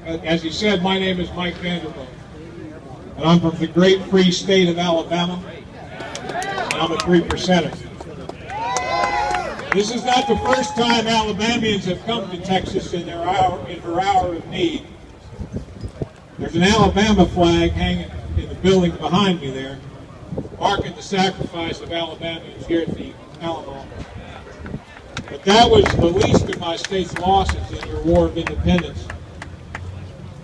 As he said, my name is Mike Vanderbilt, and I'm from the great free state of Alabama, and I'm a 3%er. This is not the first time Alabamians have come to Texas in her hour of need. There's an Alabama flag hanging in the building behind me there, marking the sacrifice of Alabamians here at the Alamo. But that was the least of my state's losses in your War of Independence.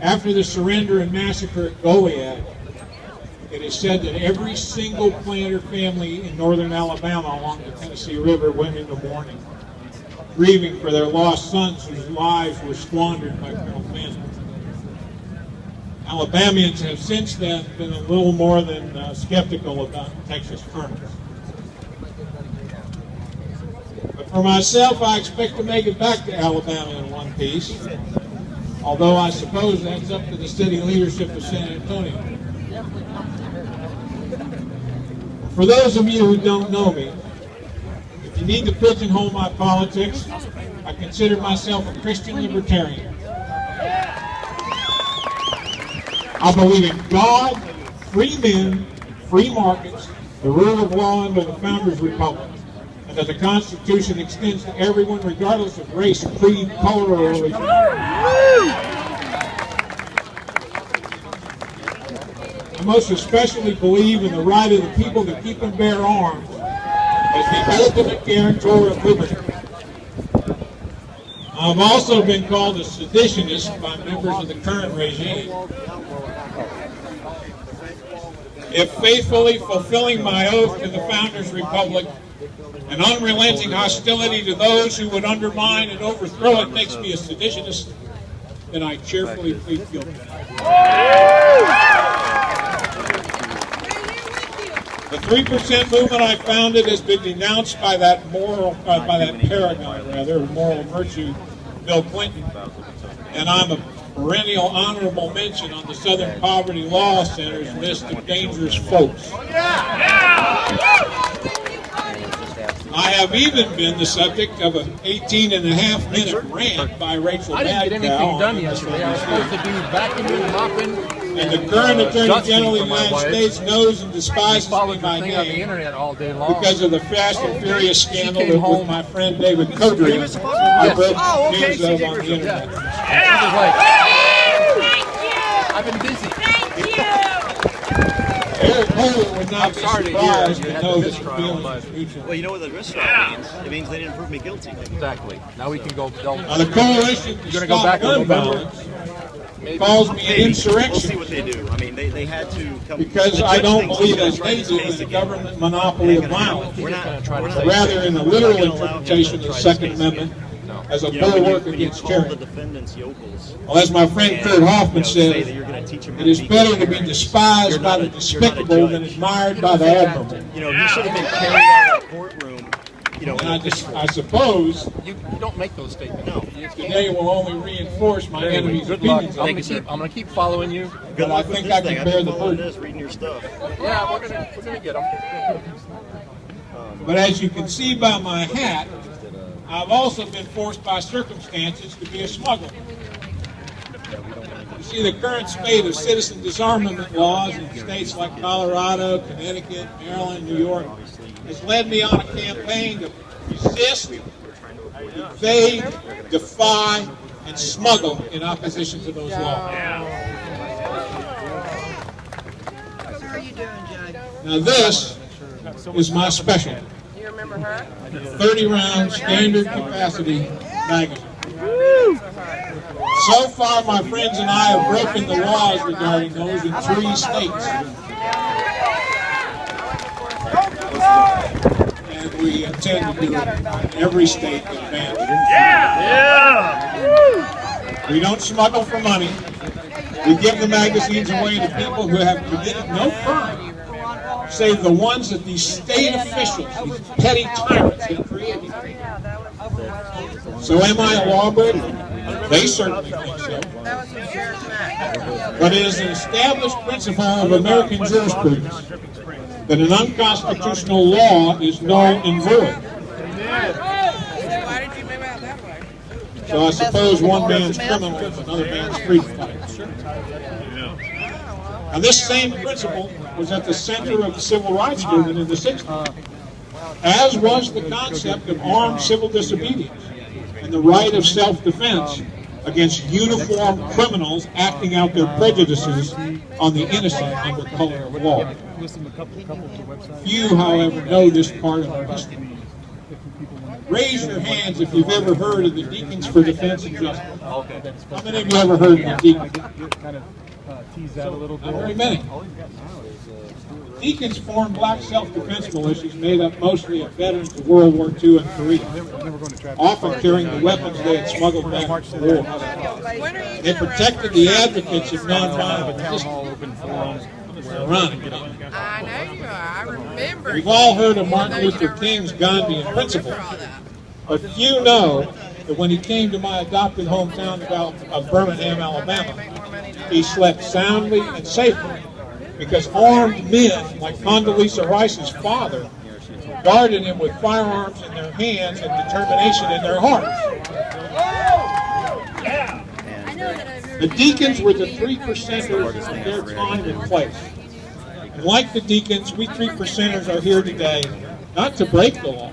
After the surrender and massacre at Goliad, it is said that every single planter family in northern Alabama along the Tennessee River went into mourning, grieving for their lost sons whose lives were squandered by Colonel Finn. Alabamians have since then been a little more than skeptical about Texas furnace. But for myself, I expect to make it back to Alabama in one piece, although I suppose that's up to the city leadership of San Antonio. For those of you who don't know me, if you need to pigeonhole my politics, I consider myself a Christian libertarian. I believe in God, free men, free markets, the rule of law under the Founders' Republic, and that the Constitution extends to everyone regardless of race, creed, color, or religion. I most especially believe in the right of the people to keep and bear arms as the ultimate guarantor of liberty. I've also been called a seditionist by members of the current regime. If faithfully fulfilling my oath to the Founders' Republic and unrelenting hostility to those who would undermine and overthrow it makes me a seditionist, then I cheerfully plead guilty. The 3% movement I founded has been denounced by that paragon, moral virtue, Bill Clinton, and I'm a perennial honorable mention on the Southern Poverty Law Center's list of dangerous folks. I have even been the subject of an 18.5-minute rant by Rachel Madcow. I didn't get anything done yesterday. I was supposed to be vacuuming, mopping. And the current Attorney General of the United States knows and despises me by name on the internet all day long. because of the Fast and Furious scandal that with my friend David Codry I broke news of on the internet. I've been busy. Thank you. Eric Holder would not be surprised to know that the feeling is mutual. Well, you know what the risk means? It means they didn't prove me guilty. Exactly. Now we can go. Now the coalition to stop gun violence calls me an insurrection. We'll see what they do. I mean, they had to come. Because I don't believe as they do in the government monopoly of violence, but rather in the literal interpretation of the Second Amendment as a bulwark against tyranny. Well, as my friend Kurt Hoffman says, it is better to be despised by the despicable than admired by the admirable. You know, he should have been carried out of that courtroom. You know, and I suppose you don't make those statements. No. Today will only reinforce my enemy's opinions. I'm going to keep following you. But I think I can bear the burden. Reading your stuff. Yeah, we're gonna get them. But as you can see by my hat, I've also been forced by circumstances to be a smuggler. You see, the current spate of citizen disarmament laws in states like Colorado, Connecticut, Maryland, New York has led me on a campaign to resist, evade, defy, and smuggle in opposition to those laws. How are you doing, Judge? Now this is my specialty. You remember her? 30-round standard capacity magazine. So far, my friends and I have broken the laws regarding those in 3 states. And we intend to do it in every state that advances. We don't smuggle for money. We give the magazines away to people who have committed no crime, save the ones that these state officials, these petty tyrants, have created. So am I a lawbreaker? They certainly think so. But it is an established principle of American jurisprudence that an unconstitutional law is null and void. Why did you move out that way? So I suppose one man's criminal is another man's freedom fighter. Now this same principle was at the center of the civil rights movement in the 60s, as was the concept of armed civil disobedience and the right of self-defense against uniformed criminals acting out their prejudices on the innocent under color of law. Few, however, know this part of our history. Raise your hands if you've ever heard of the Deacons for Defense and Justice. How many of you ever heard of the Deacons? Not very many. Deacons formed black self-defense militias made up mostly of veterans of World War II and Korea, often carrying the weapons they had smuggled back from the war. They protected the advocates of nonviolent resistance. I know you are. I remember. We've all heard of Martin Luther King's Gandhian principle, but few know that when he came to my adopted hometown of Birmingham, Alabama, he slept soundly and safely because armed men like Condoleezza Rice's father guarded him with firearms in their hands and determination in their hearts. The Deacons were the 3%ers of their time and place. And like the Deacons, we 3%ers are here today not to break the law,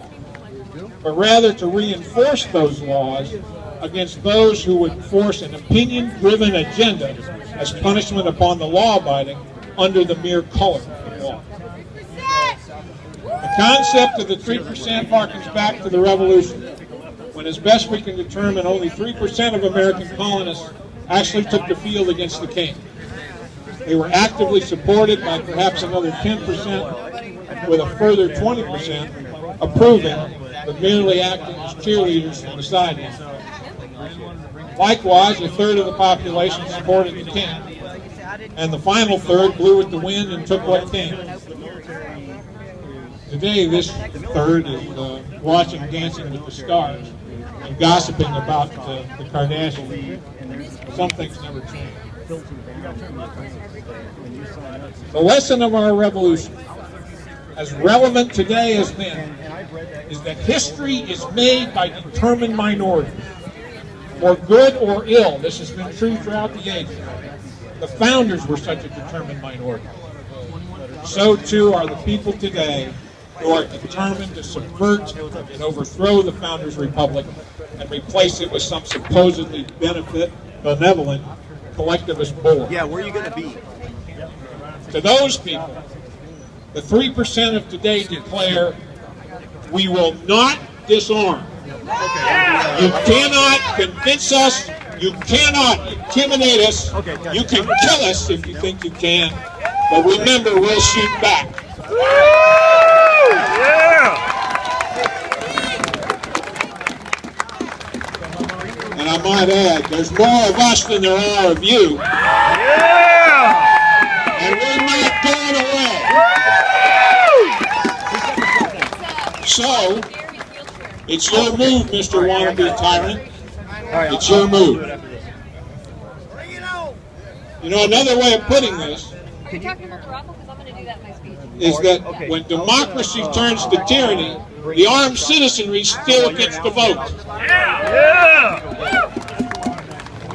but rather to reinforce those laws against those who would force an opinion-driven agenda as punishment upon the law-abiding under the mere color of law. The concept of the 3% harkens back to the Revolution, when as best we can determine only 3% of American colonists actually took the field against the king. They were actively supported by perhaps another 10%, with a further 20% approving, but merely acting as cheerleaders from the sidelines. Likewise, a third of the population supported the king, and the final third blew with the wind and took what came. Today, this third is watching Dancing with the Stars and gossiping about the Kardashians. Some things never change. The lesson of our revolution, as relevant today as then, is that history is made by determined minorities. For good or ill, this has been true throughout the ages. The founders were such a determined minority. So too are the people today who are determined to subvert and overthrow the founders' republic and replace it with some supposedly benevolent collectivist board. Yeah, where are you going to be? To those people, the 3% of today declare, we will not disarm. You cannot convince us, you cannot intimidate us, you can kill us if you think you can, but remember, we'll shoot back. And I might add, there's more of us than there are of you. And we're not going away. So, it's your move, Mr. Wannabe Tyrant. It's your move. You know, another way of putting this is that when democracy turns to tyranny, the armed citizenry still gets the vote.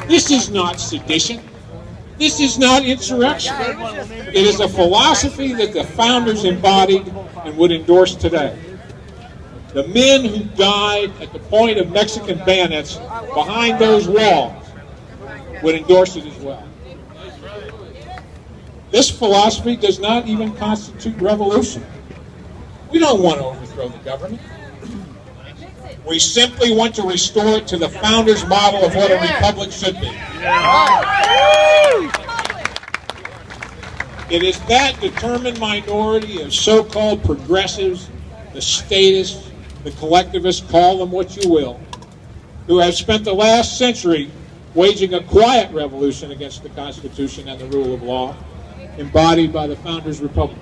This is not sedition. This is not insurrection. It is a philosophy that the founders embodied and would endorse today. The men who died at the point of Mexican bayonets behind those walls would endorse it as well. This philosophy does not even constitute revolution. We don't want to overthrow the government. We simply want to restore it to the founders' model of what a republic should be. It is that determined minority of so-called progressives, the statists, the collectivists, call them what you will, who have spent the last century waging a quiet revolution against the Constitution and the rule of law embodied by the Founders' Republic.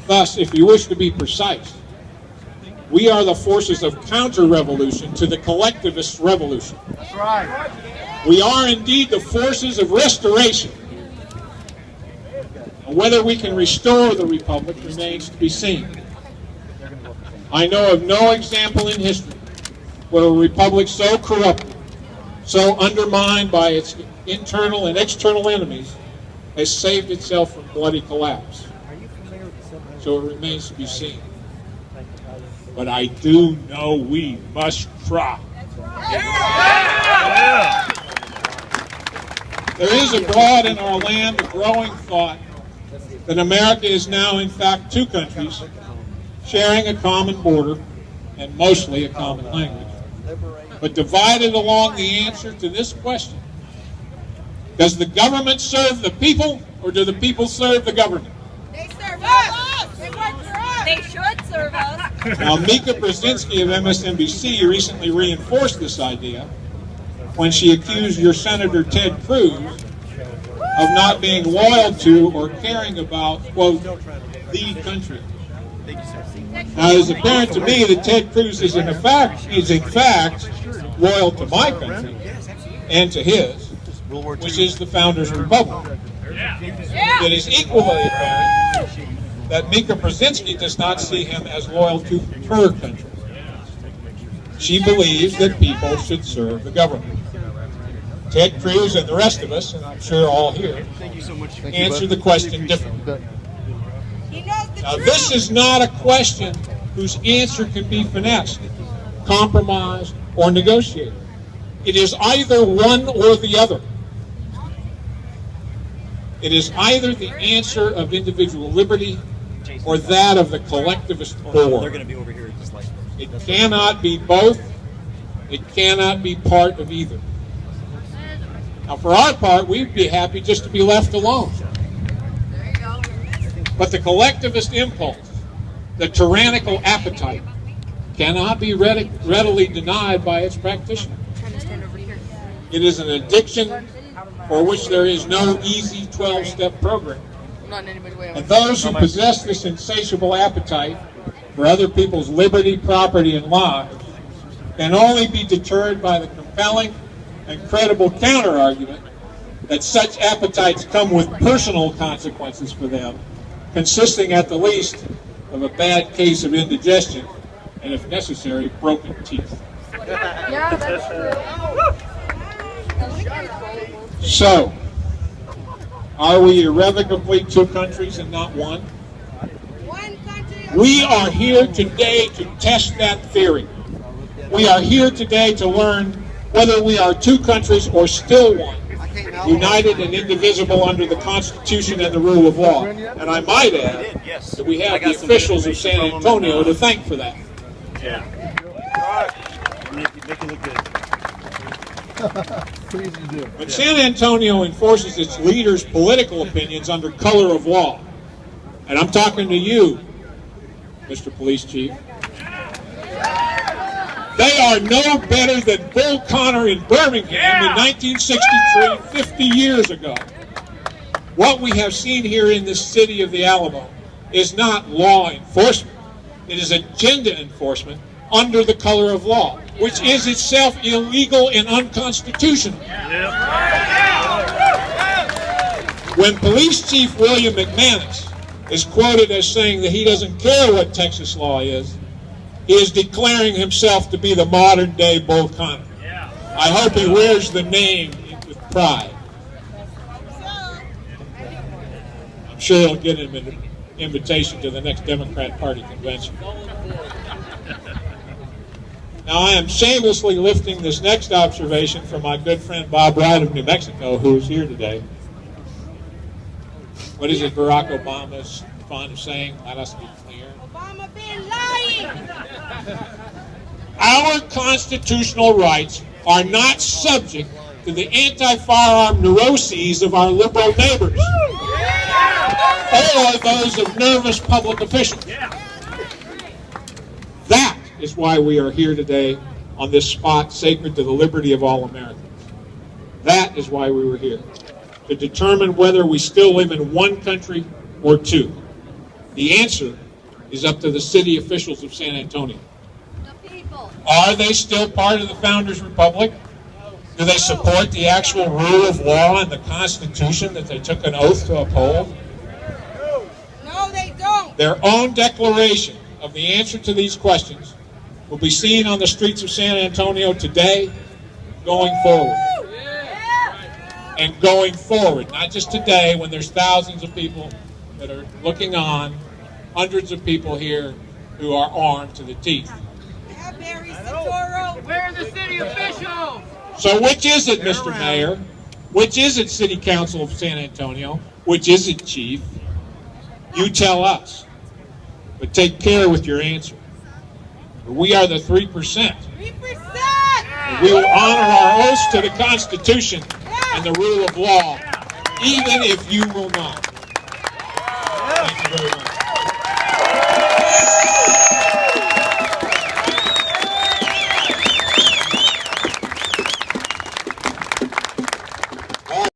Thus, if you wish to be precise, we are the forces of counter-revolution to the collectivist revolution. That's right. We are indeed the forces of restoration. And whether we can restore the Republic remains to be seen. I know of no example in history where a republic so corrupted so undermined by its internal and external enemies, has saved itself from bloody collapse. So it remains to be seen. But I do know we must try. There is abroad in our land a growing thought that America is now in fact two countries sharing a common border and mostly a common language, but divided along the answer to this question: does the government serve the people, or do the people serve the government? They serve us. They work for us. They should serve us. Now, Mika Brzezinski of MSNBC recently reinforced this idea when she accused your Senator Ted Cruz of not being loyal to or caring about, quote, the country. Now, it is apparent to me that Ted Cruz is in fact loyal to my country and to his, which is the Founders' Republic. It is equally apparent that Mika Brzezinski does not see him as loyal to her country. She believes that people should serve the government. Ted Cruz and the rest of us, and I'm sure all here, answer the question differently. Now, this is not a question whose answer can be finessed, compromised, or negotiated. It is either one or the other. It is either the answer of individual liberty or that of the collectivist board. It cannot be both. It cannot be part of either. Now, for our part, we'd be happy just to be left alone. But the collectivist impulse, the tyrannical appetite, cannot be readily denied by its practitioner. It is an addiction for which there is no easy 12-step program. And those who possess this insatiable appetite for other people's liberty, property, and lives can only be deterred by the compelling and credible counter-argument that such appetites come with personal consequences for them, consisting at the least of a bad case of indigestion and, if necessary, broken teeth. Yeah, that's true. So, are we irrevocably two countries and not one? One country. We are here today to test that theory. We are here today to learn whether we are two countries or still one, united and indivisible under the Constitution and the rule of law. And I might add that we have the officials of San Antonio to thank for that. Yeah. Make it look good. When San Antonio enforces its leaders' political opinions under color of law, and I'm talking to you, Mr. Police Chief, they are no better than Bull Connor in Birmingham in 1963, 50 years ago. What we have seen here in this city of the Alamo is not law enforcement. It is agenda enforcement under the color of law, which is itself illegal and unconstitutional. When Police Chief William McManus is quoted as saying that he doesn't care what Texas law is, he is declaring himself to be the modern-day Bull Connor. I hope he wears the name with pride. I'm sure he'll get him an invitation to the next Democrat Party convention. Now, I am shamelessly lifting this next observation from my good friend Bob Wright of New Mexico, who is here today. What is it Barack Obama is fond of saying? Let us be clear. Obama been lying. Our constitutional rights are not subject to the anti-firearm neuroses of our liberal neighbors or those of nervous public officials. That is why we are here today on this spot sacred to the liberty of all Americans. That is why we were here, to determine whether we still live in one country or two. The answer is up to the city officials of San Antonio. The people. Are they still part of the Founders' Republic? Do they support the actual rule of law and the Constitution that they took an oath to uphold? No, they don't. Their own declaration of the answer to these questions will be seen on the streets of San Antonio today going forward. And going forward, not just today when there's thousands of people that are looking on, hundreds of people here who are armed to the teeth. Where are the city officials? So which is it, Mr. Mayor? Which is it, City Council of San Antonio? Which is it, Chief? You tell us. But take care with your answer. We are the 3%. 3%! And we will honor our oaths to the Constitution and the rule of law, even if you will not.